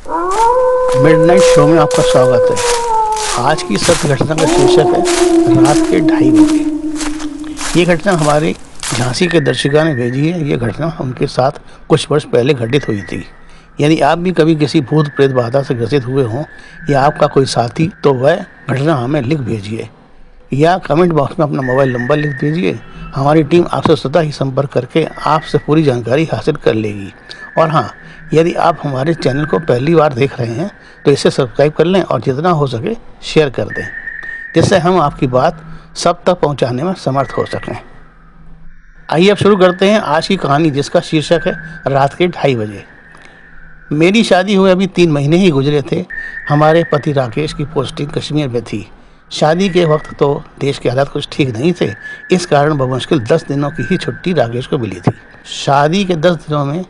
Midnight show में आपका स्वागत है। आज की सत्य घटना का शीर्षक है रात के 2:30 बजे। ये घटना हमारी झांसी के दर्शिका ने भेजी है। ये घटना उनके साथ कुछ वर्ष पहले घटित हुई थी। यदि आप भी कभी किसी भूत प्रेत बाधा से ग्रसित हुए हों या आपका कोई साथी, तो वह घटना हमें लिख भेजिए या कमेंट बॉक्स में अपना मोबाइल नंबर लिख दीजिए। हमारी टीम आपसे स्वतः ही संपर्क करके आपसे पूरी जानकारी हासिल कर लेगी। और हाँ, यदि आप हमारे चैनल को पहली बार देख रहे हैं तो इसे सब्सक्राइब कर लें और जितना हो सके शेयर कर दें, जिससे हम आपकी बात सब तक पहुंचाने में समर्थ हो सकें। आइए अब शुरू करते हैं आज की कहानी, जिसका शीर्षक है रात के 2:30 बजे। मेरी शादी हुए अभी 3 महीने ही गुजरे थे। हमारे पति राकेश की पोस्टिंग कश्मीर में थी। शादी के वक्त तो देश के हालात कुछ ठीक नहीं थे, इस कारण बमुश्किल 10 दिनों की ही छुट्टी राकेश को मिली थी। शादी के 10 दिनों में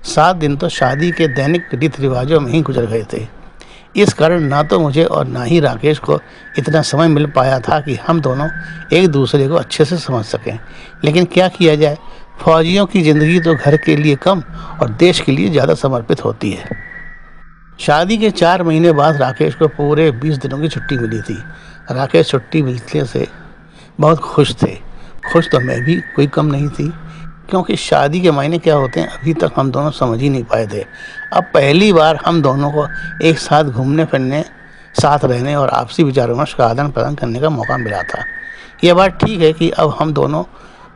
7 दिन तो शादी के दैनिक रीति रिवाजों में ही गुजर गए थे। इस कारण ना तो मुझे और ना ही राकेश को इतना समय मिल पाया था कि हम दोनों एक दूसरे को अच्छे से समझ सकें। लेकिन क्या किया जाए, फौजियों की ज़िंदगी तो घर के लिए कम और देश के लिए ज़्यादा समर्पित होती है। शादी के 4 महीने बाद राकेश को पूरे 20 दिनों की छुट्टी मिली थी। राकेश छुट्टी मिलने से बहुत खुश थे। खुश तो मैं भी कोई कम नहीं थी, क्योंकि शादी के मायने क्या होते हैं अभी तक हम दोनों समझ ही नहीं पाए थे। अब पहली बार हम दोनों को एक साथ घूमने फिरने, साथ रहने और आपसी विचार विमर्श का आदान प्रदान करने का मौका मिला था। यह बात ठीक है कि अब हम दोनों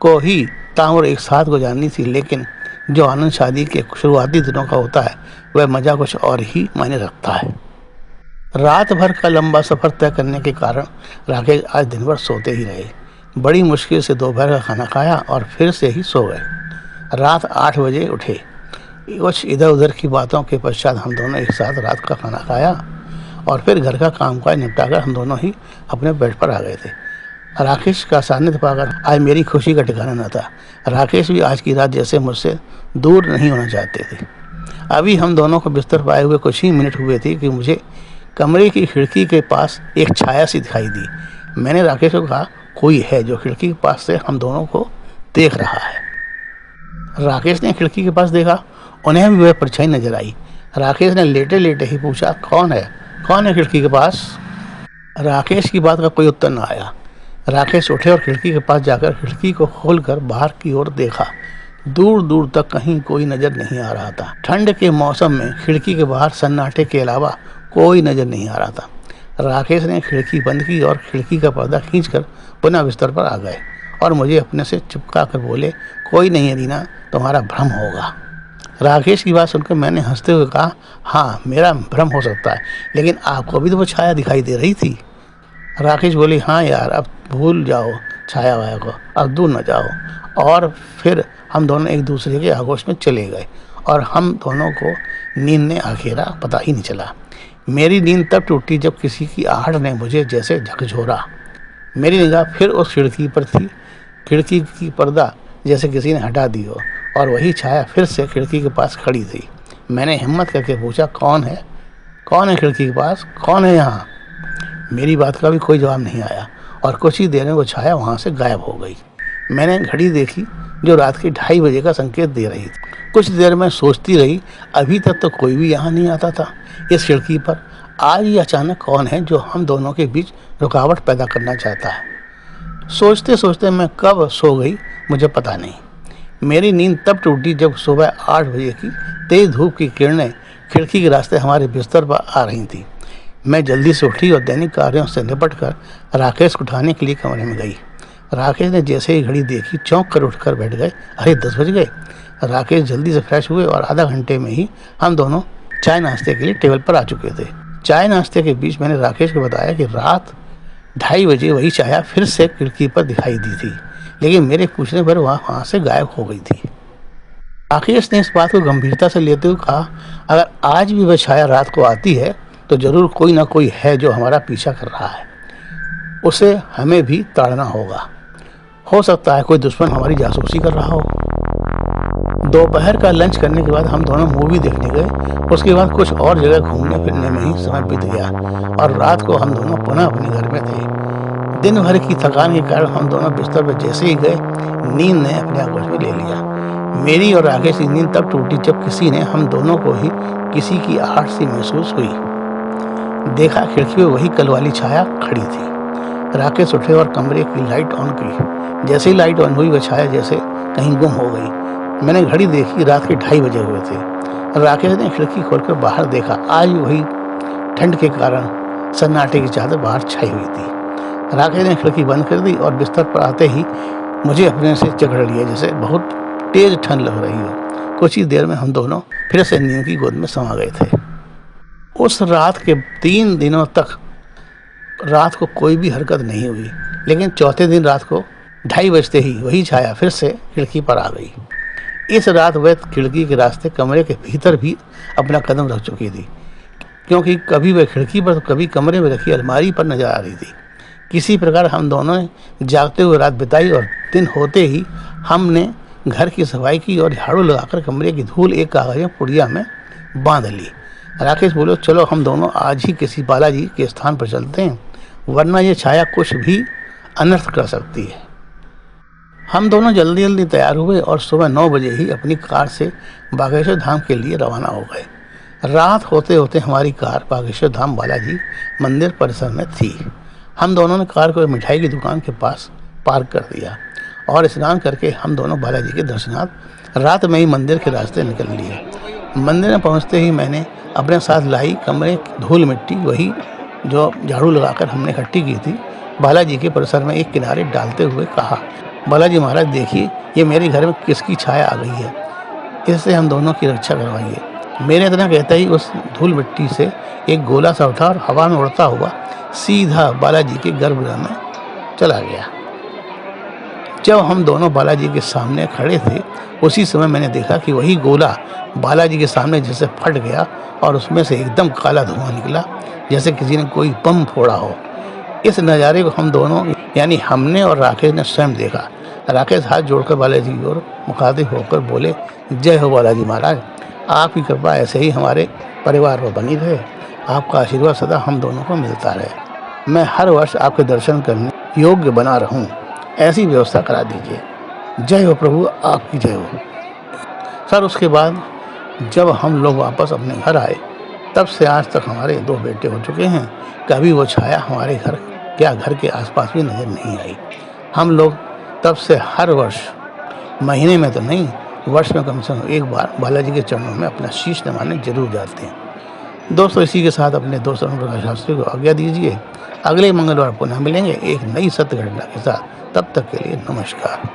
को ही ताउम्र एक साथ गुजारनी थी, लेकिन जो आनंद शादी के शुरुआती दिनों का होता है वह मज़ा कुछ और ही मायने रखता है। रात भर का लंबा सफ़र तय करने के कारण राकेश आज दिन भर सोते ही रहे। बड़ी मुश्किल से दोपहर का खाना खाया और फिर से ही सो गए। रात 8 बजे उठे। कुछ इधर उधर की बातों के पश्चात हम दोनों एक साथ रात का खाना खाया और फिर घर का कामकाज निपटाकर हम दोनों ही अपने बेड पर आ गए थे। राकेश का सानिध्य पाकर आज मेरी खुशी का ठिकाना न था। राकेश भी आज की रात जैसे मुझसे दूर नहीं होना चाहते थे। अभी हम दोनों को बिस्तर पाए हुए कुछ ही मिनट हुए थे कि मुझे कमरे की खिड़की के पास एक छाया सी दिखाई दी। मैंने राकेश को कहा, कोई है जो खिड़की के पास से हम दोनों को देख रहा है। राकेश ने खिड़की के पास देखा। उन्हें भी वह परछाई नजर आई। राकेश ने लेटे लेटे ही पूछा, कौन है खिड़की के पास? राकेश की बात का कोई उत्तर न आया। राकेश उठे और खिड़की के पास जाकर खिड़की को खोलकर बाहर की ओर देखा। दूर दूर तक कहीं कोई नजर नहीं आ रहा था। ठंड के मौसम में खिड़की के बाहर सन्नाटे के अलावा कोई नजर नहीं आ रहा था। राकेश ने खिड़की बंद की और खिड़की का पर्दा खींचकर पुनः बिस्तर पर आ गए और मुझे अपने से चिपका कर बोले, कोई नहीं है रीना, तुम्हारा भ्रम होगा। राकेश की बात सुनकर मैंने हंसते हुए कहा, हाँ मेरा भ्रम हो सकता है, लेकिन आपको भी तो वो छाया दिखाई दे रही थी। राकेश बोले, हाँ यार, अब भूल जाओ छाया वाया को, अब दूर न जाओ। और फिर हम दोनों एक दूसरे के आगोश में चले गए और हम दोनों को नींद ने आखेरा पता ही नहीं चला। मेरी नींद तब टूटी जब किसी की आहट ने मुझे जैसे झकझोरा। मेरी निगाह फिर उस खिड़की पर थी। खिड़की की पर्दा जैसे किसी ने हटा दी हो और वही छाया फिर से खिड़की के पास खड़ी थी। मैंने हिम्मत करके पूछा, कौन है खिड़की के पास? कौन है यहाँ? मेरी बात का भी कोई जवाब नहीं आया और कुछ ही देर में वो छाया वहाँ से गायब हो गई। मैंने घड़ी देखी जो रात के 2:30 बजे का संकेत दे रही थी। कुछ देर में सोचती रही, अभी तक तो कोई भी यहाँ नहीं आता था इस खिड़की पर। आज ये अचानक कौन है जो हम दोनों के बीच रुकावट पैदा करना चाहता है? सोचते सोचते मैं कब सो गई मुझे पता नहीं। मेरी नींद तब टूटी जब सुबह 8 बजे की तेज धूप की किरणें खिड़की के रास्ते हमारे बिस्तर पर आ रही थी। मैं जल्दी से उठी और दैनिक कार्यों से निपट कर राकेश को उठाने के लिए कमरे में गई। राकेश ने जैसे ही घड़ी देखी चौंक कर उठकर बैठ गए। अरे 10 बज गए। राकेश जल्दी से फ्रेश हुए और आधा घंटे में ही हम दोनों चाय नाश्ते के लिए टेबल पर आ चुके थे। चाय नाश्ते के बीच मैंने राकेश को बताया कि रात 2:30 बजे वही छाया फिर से खिड़की पर दिखाई दी थी, लेकिन मेरे पूछने पर वहाँ से गायब हो गई थी। राकेश ने इस बात को गंभीरता से लेते हुए कहा, अगर आज भी वह छाया रात को आती है तो जरूर कोई ना कोई है जो हमारा पीछा कर रहा है। उसे हमें भी ताड़ना होगा। हो सकता है कोई दुश्मन हमारी जासूसी कर रहा हो। दोपहर का लंच करने के बाद हम दोनों मूवी देखने गए। उसके बाद कुछ और जगह घूमने फिरने में ही समय बीत गया और रात को हम दोनों पुनः अपने घर में थे। दिन भर की थकान के कारण हम दोनों बिस्तर पर जैसे ही गए, नींद ने अपने आगोश में ले लिया। मेरी और राकेश की नींद तब टूटी जब किसी ने हम दोनों को ही किसी की आहट सी महसूस हुई। देखा खिड़की में वही कल वाली छाया खड़ी थी। राकेश उठे और कमरे की लाइट ऑन की। जैसे ही लाइट ऑन हुई वह छाया जैसे कहीं गुम हो गई। मैंने घड़ी देखी, रात के 2:30 बजे हुए थे। राकेश ने खिड़की खोलकर बाहर देखा। आज वही ठंड के कारण सन्नाटे की चादर बाहर छाई हुई थी। राकेश ने खिड़की बंद कर दी और बिस्तर पर आते ही मुझे अपने से जकड़ लिया, जैसे बहुत तेज ठंड लग रही हो। कुछ ही देर में हम दोनों फिर से नींद की गोद में समा गए थे। उस रात के 3 दिनों तक रात को कोई भी हरकत नहीं हुई, लेकिन चौथे दिन रात को 2:30 बजते ही वही छाया फिर से खिड़की पर आ गई। इस रात वह खिड़की के रास्ते कमरे के भीतर भी अपना कदम रख चुकी थी, क्योंकि कभी वह खिड़की पर तो कभी कमरे में रखी अलमारी पर नजर आ रही थी। किसी प्रकार हम दोनों ने जागते हुए रात बिताई और दिन होते ही हमने घर की सफाई की और झाड़ू लगाकर कमरे की धूल एक कागज में पुड़िया में बांध ली। राकेश बोलो, चलो हम दोनों आज ही किसी बालाजी के स्थान पर चलते हैं, वरना ये छाया कुछ भी अनर्थ कर सकती है। हम दोनों जल्दी जल्दी तैयार हुए और सुबह 9 बजे ही अपनी कार से बागेश्वर धाम के लिए रवाना हो गए। रात होते होते हमारी कार बागेश्वर धाम बालाजी मंदिर परिसर में थी। हम दोनों ने कार को मिठाई की दुकान के पास पार्क कर दिया और स्नान करके हम दोनों बालाजी के दर्शनार्थ रात में ही मंदिर के रास्ते निकल लिए। मंदिर में पहुंचते ही मैंने अपने साथ लाई कमरे की धूल मिट्टी, वही जो झाड़ू लगाकर हमने इकट्ठी की थी, बालाजी के परिसर में एक किनारे डालते हुए कहा, बालाजी महाराज देखिए, ये मेरे घर में किसकी छाया आ गई है, इससे हम दोनों की रक्षा करवाइए। मेरे इतना कहता ही उस धूल मिट्टी से एक गोला सा उठा और हवा में उड़ता हुआ सीधा बालाजी के गर्भगृह में चला गया। जब हम दोनों बालाजी के सामने खड़े थे, उसी समय मैंने देखा कि वही गोला बालाजी के सामने जैसे फट गया और उसमें से एकदम काला धुआं निकला, जैसे किसी ने कोई बम फोड़ा हो। इस नज़ारे को हम दोनों यानी हमने और राकेश ने स्वयं देखा। राकेश हाथ जोड़कर बालाजी की ओर मुखातिब होकर बोले, जय हो बालाजी महाराज, आपकी कृपा ऐसे ही हमारे परिवार पर बनी रहे, आपका आशीर्वाद सदा हम दोनों को मिलता रहे। मैं हर वर्ष आपके दर्शन करने योग्य बना रहूं, ऐसी व्यवस्था करा दीजिए। जय हो प्रभु, आपकी जय हो। सर, उसके बाद जब हम लोग वापस अपने घर आए, तब से आज तक हमारे 2 बेटे हो चुके हैं। कभी वो छाया हमारे घर के आसपास भी नजर नहीं आई। हम लोग तब से हर वर्ष, महीने में तो नहीं, वर्ष में कम से कम एक बार बालाजी के चरणों में अपना शीश नवाने जरूर जाते हैं। दोस्तों, इसी के साथ अपने दोस्त अरुण प्रकाश शास्त्री को आज्ञा दीजिए। अगले मंगलवार पुनः मिलेंगे एक नई सत्य घटना के साथ। तब तक के लिए नमस्कार।